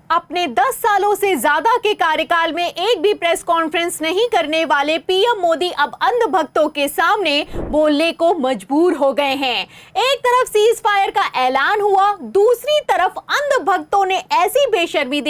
अपने 10 सालों से ज्यादा के कार्यकाल में एक भी प्रेस कॉन्फ्रेंस नहीं करने वाले पीएम मोदी अब अंधभक्तों के सामने बोलने को मजबूर हो गए हैं। एक तरफ सीज फायर का ऐलान हुआ, दूसरी तरफ अंधभक्तों ने ऐसी बेशर्मी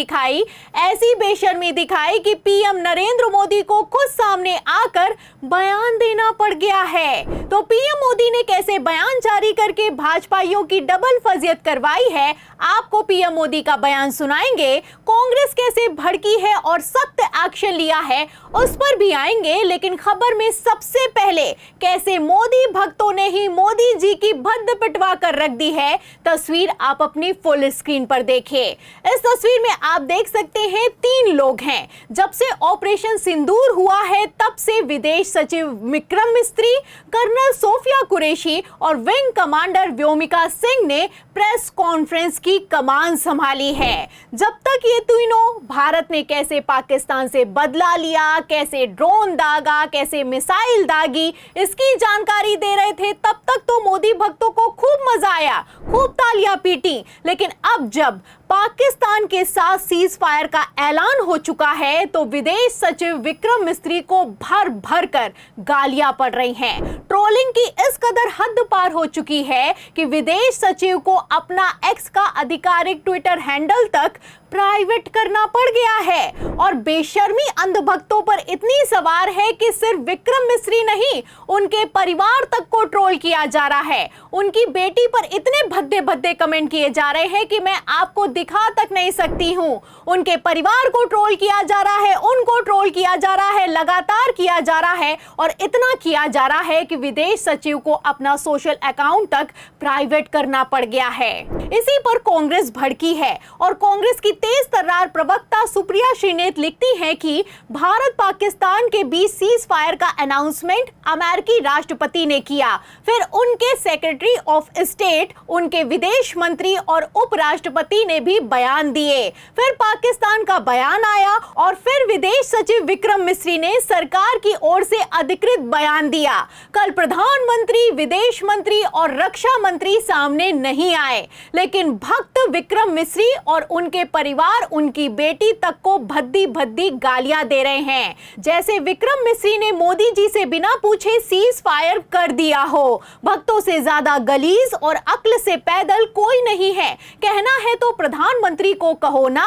दिखाई कि पीएम नरेंद्र मोदी को खुद सामने आकर बयान देना पड़ गया है। तो पीएम मोदी ने कैसे बयान जारी करके भाजपाइयों की डबल फजियत करवाई है, आपको पीएम मोदी का बयान सुनाएंगे। कांग्रेस कैसे भड़की है और सख्त एक्शन लिया है उस पर भी आएंगे, लेकिन खबर में सबसे पहले कैसे मोदी भक्तों ने ही मोदी जी की भद्द पिटवा कर रख दी है। तस्वीर आप अपनी फुल स्क्रीन पर देखिए। इस तस्वीर में आप देख सकते हैं 3 लोग हैं। जब से ऑपरेशन सिंदूर हुआ है तब से विदेश सचिव विक्रम मिस्री, कर्नल सोफिया कुरैशी और विंग कमांडर व्योमिका सिंह ने प्रेस कॉन्फ्रेंस की कमान संभाली है। जब तक ये तीनों भारत ने कैसे पाकिस्तान से बदला लिया, कैसे ड्रोन दागा, कैसे मिसाइल दागी, इसकी जानकारी दे रहे थे, तब तक तो मोदी भक्तों को खूब मजा आया, खूब तालियां पीटी। लेकिन अब जब पाकिस्तान के साथ सीज फायर का ऐलान हो चुका है तो विदेश सचिव विक्रम मिस्री को भर भर कर गालियां पड़ रही हैं। ट्रोलिंग की इस कदर हद पार हो चुकी है कि विदेश सचिव को अपना एक्स का आधिकारिक ट्विटर हैंडल तक प्राइवेट करना पड़ गया है। और बेशर्मी अंधभक्तों पर इतनी सवार है कि सिर्फ विक्रम मिस्री नहीं, उनके परिवार तक को ट्रोल किया जा रहा है। उनकी बेटी पर इतने भद्दे भद्दे कमेंट किए जा रहे हैं कि मैं आपको दिखा तक नहीं सकती हूं। उनके परिवार को ट्रोल किया जा रहा है, उनको ट्रोल किया जा रहा है, लगातार किया जा रहा है। और इतना किया जा रहा है कि विदेश सचिव को अपना सोशल अकाउंट तक प्राइवेट करना पड़ गया है। इसी पर कांग्रेस भड़की है और कांग्रेस की तेज तर्रार प्रवक्ता सुप्रिया श्रीनेत लिखती हैं कि भारत पाकिस्तान के बीच सीज फायर का अनाउंसमेंट अमेरिकी राष्ट्रपति ने किया, फिर उनके सेक्रेटरी ऑफ स्टेट, उनके विदेश मंत्री और उपराष्ट्रपति ने भी बयान दिए। फिर पाकिस्तान का बयान आया और फिर विदेश सचिव विक्रम मिस्री ने सरकार की ओर से अधिकृत बयान दिया। कल प्रधानमंत्री, विदेश मंत्री और रक्षा मंत्री सामने नहीं आए, लेकिन भक्त विक्रम मिस्री और उनके परिवार, उनकी बेटी तक को भद्दी भद्दी गालियां दे रहे हैं, जैसे विक्रम मिस्री ने मोदी जी से बिना पूछे सीज फायर कर दिया हो। भक्तों से ज्यादा गलीज और अक्ल से पैदल कोई नहीं है। कहना है तो प्रधानमंत्री को कहो ना।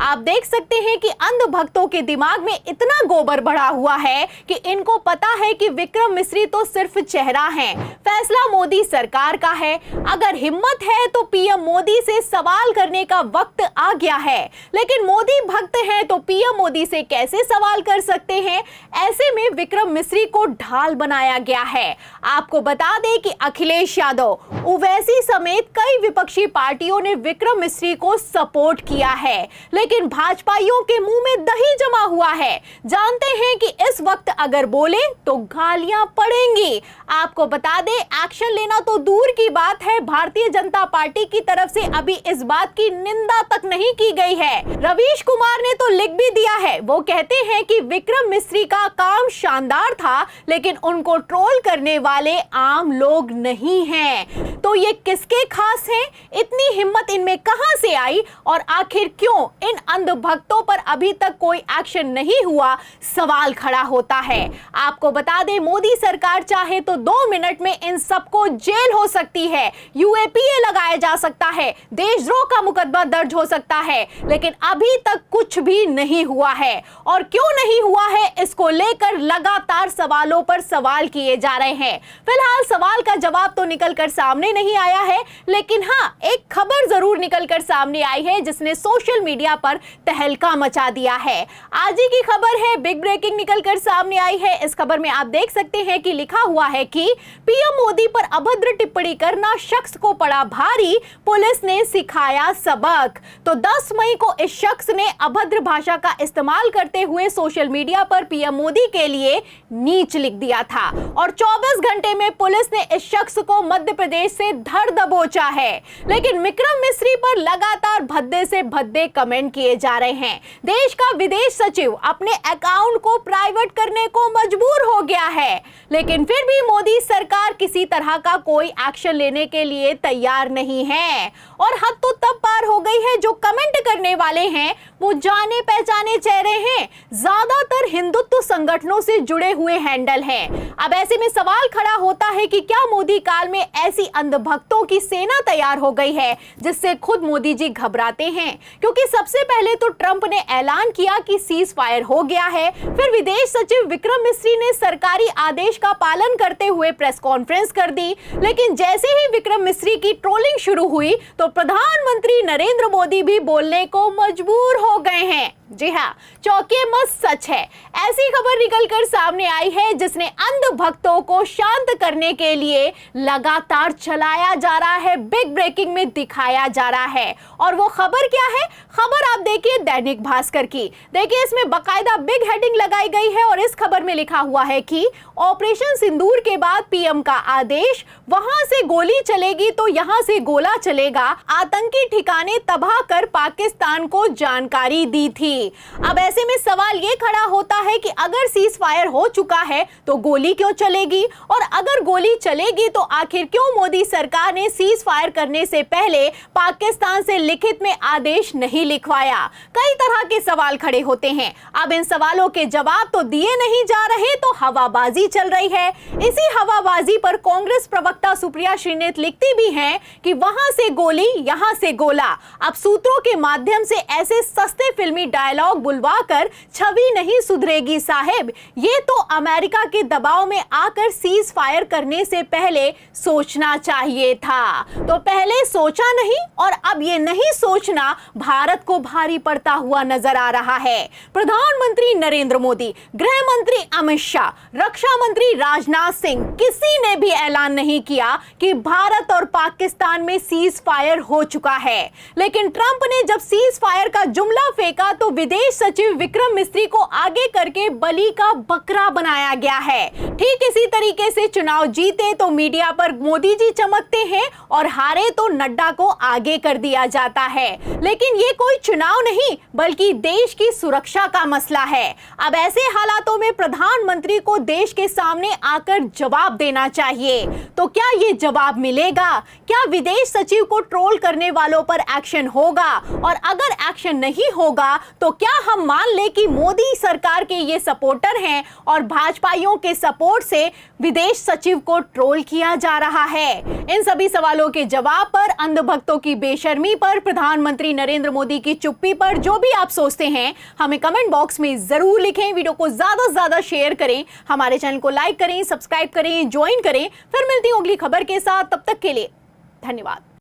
आप देख सकते हैं कि अंध भक्तों के दिमाग में इतना गोबर बढ़ा हुआ है कि इनको पता है कि विक्रम मिस्री तो सिर्फ चेहरा है, फैसला मोदी सरकार का है। अगर हिम्मत है तो पीएम मोदी से सवाल करने का वक्त आ गया है, लेकिन मोदी भक्त हैं तो पीएम मोदी से कैसे सवाल कर सकते हैं। ऐसे में विक्रम मिस्री को ढाल बनाया गया है। आपको बता दें कि अखिलेश यादव, ओवैसी समेत कई विपक्षी पार्टियों ने विक्रम मिस्री को सपोर्ट किया है, लेकिन भाजपाइयों के मुंह में दही जमा हुआ है। जानते हैं कि इस वक्त अगर बोले तो गालियां पड़ेंगी। आपको बता दें, एक्शन लेना तो दूर की बात है, भारतीय जनता पार्टी की तरफ से अभी इस बात की निंदा तक नहीं की गई है। रवीश कुमार ने तो लिख भी दिया है। वो कहते हैं कि विक्रम मिस्री का काम शानदार था, लेकिन उनको ट्रोल करने वाले आम लोग नहीं हैं। तो ये किसके खास हैं? इतनी हिम्मत इनमें कहां से आई और आखिर क्यों इन अंधभक्तों पर अभी तक कोई एक्शन नहीं हुआ, सवाल खड़ा होता है। आपको बता दें, मोदी सरकार चाहे तो 2 मिनट में इन सबको जेल हो सकती है, यूएपीए लगाया जा सकता है, देशद्रोह का मुकदमा दर्ज हो सकता है, लेकिन अभी तक कुछ भी नहीं हुआ है। और क्यों नहीं हुआ है, इसको लेकर लगातार सवालों पर सवाल किए जा रहे हैं। फिलहाल सवाल का जवाब तो निकलकर सामने नहीं आया है, लेकिन हाँ, एक खबर जरूर निकलकर सामने आई है जिसने सोशल मीडिया पर तहलका मचा दिया है। आज ही की खबर है, बिग ब्रेकिंग निकलकर सामने आई है। इस खबर में आप देख सकते हैं कि लिखा हुआ है कि पीएम मोदी पर अभद्र टिप्पणी करना शख्स को पड़ा भारी, पुलिस ने सिखाया सबक। तो 10 मई को इस शख्स ने अभद्र भाषा का इस्तेमाल करते हुए सोशल मीडिया पर पीएम मोदी के लिए नीच लिख दिया था और 24 घंटे में पुलिस ने इस शख्स को मध्य प्रदेश से धर दबोचा है। लेकिन विक्रम मिस्री पर लगातार भद्दे से भद्दे कमेंट किए जा रहे हैं। देश का विदेश सचिव अपने अकाउंट को प्राइवेट करने को मजबूर हो गया है, लेकिन फिर भी मोदी सरकार किसी तरह का कोई एक्शन लेने के लिए तैयार नहीं है। और हद तो तब पार हो गई है, जो कमेंट करने वाले हैं वो जाने पहचाने चेहरे हैं, ज्यादातर हिंदुत्व संगठनों से जुड़े हुए हैंडल हैं। अब ऐसे में सवाल खड़ा होता है कि क्या मोदी काल में ऐसी अंधभक्तों की सेना तैयार हो गई है जिससे खुद मोदी जी घबराते हैं? क्योंकि सबसे पहले तो ट्रंप ने ऐलान किया कि सीज फायर हो गया है, फिर विदेश सचिव विक्रम मिस्री ने सरकारी आदेश का पालन करते हुए प्रेस कॉन्फ्रेंस कर दी, लेकिन जैसे ही विक्रम मिस्री की ट्रोलिंग शुरू हुई तो प्रधानमंत्री नरेंद्र मोदी भी बोलने को मजबूर हो गए हैं। जी हाँ, चौंकिए मत, सच है। ऐसी खबर निकलकर सामने आई है जिसने अंध भक्तों को शांत करने के लिए लगातार चलाया जा रहा है, बिग ब्रेकिंग में दिखाया जा रहा है। और वो खबर क्या है? खबर आप देखिए दैनिक भास्कर की। देखिए, इसमें बकायदा बिग हेडिंग लगाई गई है और इस खबर में लिखा हुआ है कि ऑपरेशन सिंदूर के बाद पीएम का आदेश, वहां से गोली चलेगी तो यहां से गोला चलेगा, आतंकी ठिकाने तबाह कर पाकिस्तान को जानकारी दी थी। अब ऐसे में सवाल ये खड़ा होता है कि अगर सीज फायर हो चुका है तो गोली क्यों चलेगी, और अगर गोली चलेगी तो आखिर क्यों मोदी सरकार ने सीज फायर करने से पहले पाकिस्तान से लिखित में आदेश नहीं लिखवाया? कई तरह के सवाल खड़े होते हैं। अब इन सवालों के जवाब तो दिए नहीं जा रहे तो हवाबाजी चल रही है। इसी हवाबाजी पर कांग्रेस प्रवक्ता सुप्रिया श्रीनेत लिखती भी हैं कि वहां से गोली यहां से गोला। अब सूत्रों के माध्यम से ऐसे सस्ते फिल्मी डायलॉग बुलवाकर छवि नहीं सुधरेगी साहेब। ये तो अमेरिका के दबाव में आकर सीज फायर करने से पहले सोचना चाहिए था। तो पहले सोचा नहीं और अब ये नहीं सोचना भारत को भारी पड़ता हुआ नजर आ रहा है। प्रधानमंत्री नरेंद्र मोदी, गृह मंत्री अमित शाह, रक्षा मंत्री राजनाथ सिंह, किसी ने भी ऐलान नहीं किया कि भारत और पाकिस्तान में सीज फायर हो चुका है। लेकिन ट्रंप ने जब सीज फायर का जुमला फेंका तो विदेश सचिव विक्रम मिस्री को आगे करके बलि का बकरा बनाया गया है। ठीक इसी तरीके से चुनाव जीते तो मीडिया पर मोदी जी चमकते हैं और हारे तो नड्डा को आगे कर दिया जाता है। लेकिन ये कोई चुनाव नहीं बल्कि देश की सुरक्षा का मसला है। अब ऐसे हालातों में प्रधानमंत्री को देश के सामने आकर जवाब देना चाहिए। तो क्या ये जवाब मिलेगा? क्या विदेश सचिव को ट्रोल करने वालों पर एक्शन होगा? और अगर एक्शन नहीं होगा तो क्या हम मान ले कि मोदी सरकार के ये सपोर्टर हैं और भाजपाइयों के सपोर्ट से विदेश सचिव को ट्रोल किया जा रहा है? इन सभी सवालों के जवाब पर, अंधभक्तों की बेशर्मी पर, प्रधानमंत्री नरेंद्र मोदी की चुप्पी पर जो भी आप सोचते हैं हमें कमेंट बॉक्स में जरूर लिखें। वीडियो को ज्यादा से ज्यादा शेयर करें, हमारे चैनल को लाइक करें, सब्सक्राइब करें, ज्वाइन करें। फिर मिलती हूं अगली खबर के साथ, तब तक के लिए धन्यवाद।